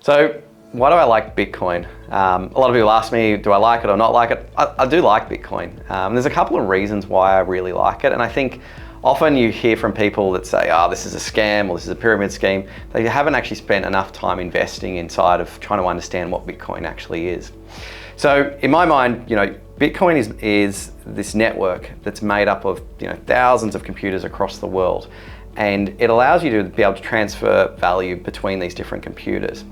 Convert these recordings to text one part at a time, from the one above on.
So why do I like Bitcoin? A lot of people ask me, do I like it or not like it? I do like Bitcoin. There's a couple of reasons why I really like it. And I think often you hear from people that say, oh, this is a scam or this is a pyramid scheme. They haven't actually spent enough time investing inside of trying to understand what Bitcoin actually is. So in my mind, Bitcoin is this network that's made up of thousands of computers across the world. And it allows you to be able to transfer value between these different computers.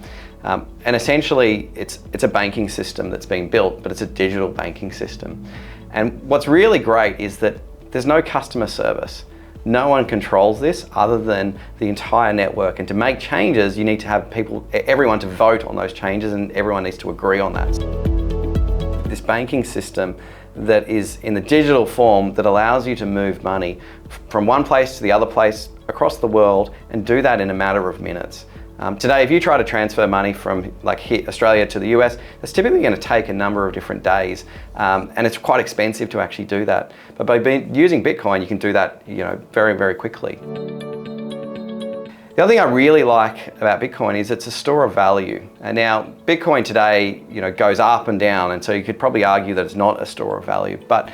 And essentially, it's a banking system that's been built, but it's a digital banking system. And what's really great is that there's no customer service. No one controls this other than the entire network. And to make changes, you need to have everyone to vote on those changes, and everyone needs to agree on that. This banking system that is in the digital form that allows you to move money from one place to the other place across the world and do that in a matter of minutes. Today, if you try to transfer money from Australia to the US, it's typically going to take a number of different days, and it's quite expensive to actually do that. But by using Bitcoin, you can do that very, very quickly. The other thing I really like about Bitcoin is it's a store of value. And now Bitcoin today, goes up and down, and so you could probably argue that it's not a store of value. But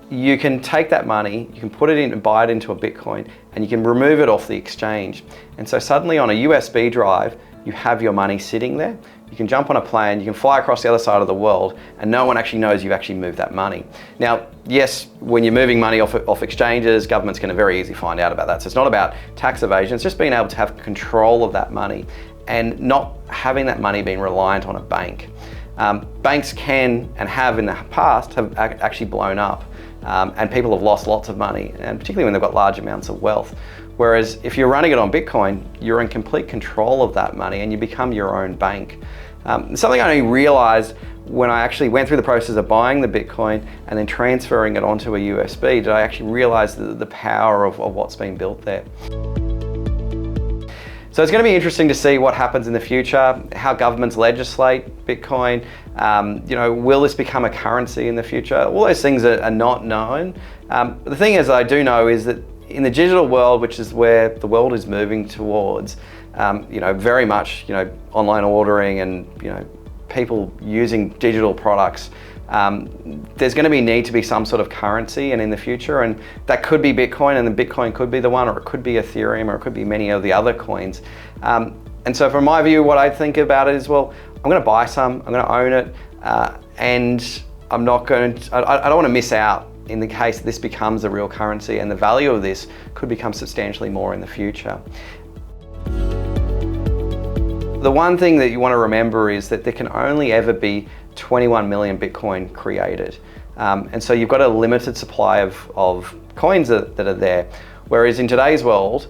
you can take that money, you can put it in and buy it into a Bitcoin, and you can remove it off the exchange. And so suddenly on a USB drive, you have your money sitting there. You can jump on a plane, you can fly across the other side of the world, and no one actually knows you've actually moved that money. Now, yes, when you're moving money off exchanges, government's going to very easily find out about that. So it's not about tax evasion, it's just being able to have control of that money and not having that money being reliant on a bank. Banks can and have in the past have actually blown up. And people have lost lots of money, and particularly when they've got large amounts of wealth. Whereas if you're running it on Bitcoin, you're in complete control of that money and you become your own bank. Something I only realized when I actually went through the process of buying the Bitcoin and then transferring it onto a USB, did I actually realize the power of what's been built there. So it's going to be interesting to see what happens in the future, how governments legislate Bitcoin. Will this become a currency in the future? All those things are not known. The thing is I do know is that in the digital world, which is where the world is moving towards, very much, online ordering and, people using digital products, there's going to need to be some sort of currency and in the future, and that could be Bitcoin, and the Bitcoin could be the one, or it could be Ethereum, or it could be many of the other coins. And so from my view, what I think about it is, well, I'm going to buy some, I'm going to own it, and I don't want to miss out in the case that this becomes a real currency, and the value of this could become substantially more in the future. The one thing that you want to remember is that there can only ever be 21 million Bitcoin created. And so you've got a limited supply of coins that are there. Whereas in today's world,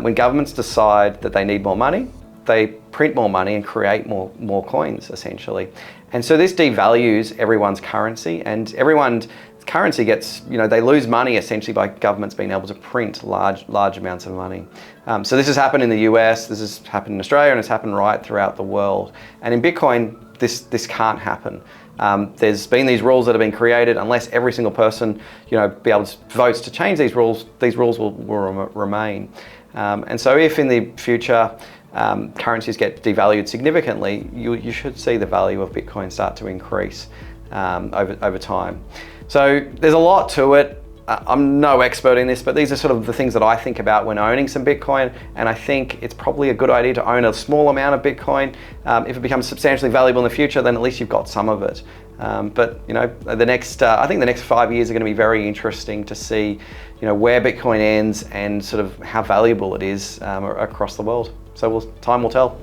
when governments decide that they need more money, they print more money and create more coins, essentially. And so this devalues everyone's currency, and everyone's currency gets, they lose money essentially by governments being able to print large amounts of money. So this has happened in the US, this has happened in Australia, and it's happened right throughout the world. And in Bitcoin, this can't happen. There's been these rules that have been created. Unless every single person, votes to change these rules will remain. And so if in the future currencies get devalued significantly, you should see the value of Bitcoin start to increase over time. So there's a lot to it. I'm no expert in this, but these are sort of the things that I think about when owning some Bitcoin, and I think it's probably a good idea to own a small amount of Bitcoin. If it becomes substantially valuable in the future, then at least you've got some of it. But I think the next 5 years are going to be very interesting to see, where Bitcoin ends and sort of how valuable it is across the world. So time will tell.